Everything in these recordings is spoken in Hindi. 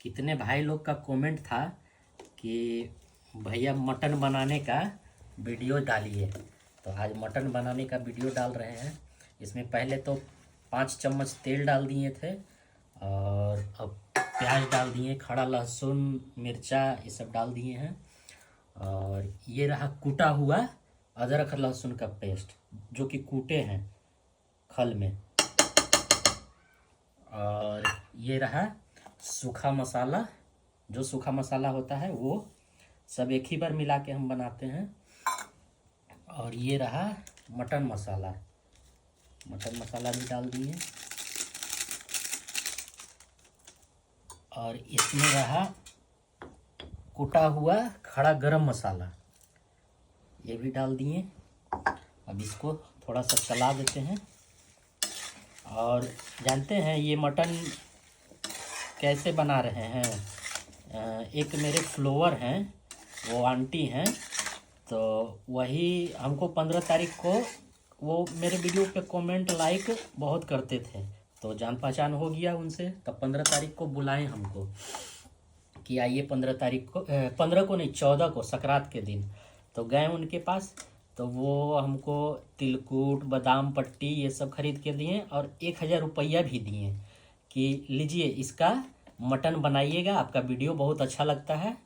कितने भाई लोग का कमेंट था कि भैया मटन बनाने का वीडियो डालिए, तो आज मटन बनाने का वीडियो डाल रहे हैं। इसमें पहले तो 5 चम्मच तेल डाल दिए थे और अब प्याज डाल दिए, खड़ा लहसुन मिर्चा ये सब डाल दिए हैं। और ये रहा कूटा हुआ अदरक लहसुन का पेस्ट जो कि कूटे हैं खल में। और ये रहा सूखा मसाला, जो सूखा मसाला होता है वो सब एक ही बार मिला के हम बनाते हैं। और ये रहा मटन मसाला, मटन मसाला भी डाल दिए। और इसमें रहा कुटा हुआ खड़ा गरम मसाला, ये भी डाल दिए। अब इसको थोड़ा सा चला देते हैं। और जानते हैं ये मटन कैसे बना रहे हैं? एक मेरे फ्लोवर हैं, वो आंटी हैं, तो वही हमको 15 तारीख को वो मेरे वीडियो पे कमेंट लाइक बहुत करते थे, तो जान पहचान हो गया उनसे। तब 15 तारीख को बुलाएं हमको कि आइए 15 तारीख को, 15 को नहीं 14 को संक्रांत के दिन। तो गए उनके पास, तो वो हमको तिलकुट बादाम पट्टी ये सब खरीद के दिए और 1000 रुपया भी दिए कि लीजिए इसका मटन बनाइएगा, आपका वीडियो बहुत अच्छा लगता है,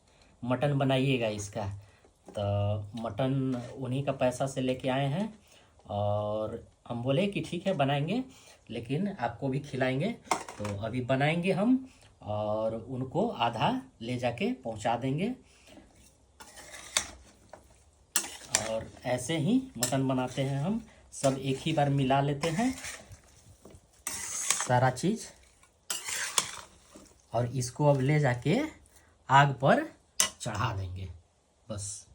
मटन बनाइएगा इसका। तो मटन उन्हीं का पैसा से लेके आए हैं और हम बोले कि ठीक है बनाएंगे, लेकिन आपको भी खिलाएंगे। तो अभी बनाएंगे हम और उनको आधा ले जाके पहुंचा देंगे। और ऐसे ही मटन बनाते हैं हम, सब एक ही बार मिला लेते हैं सारा चीज़। और इसको अब ले जाके आग पर चढ़ा देंगे बस।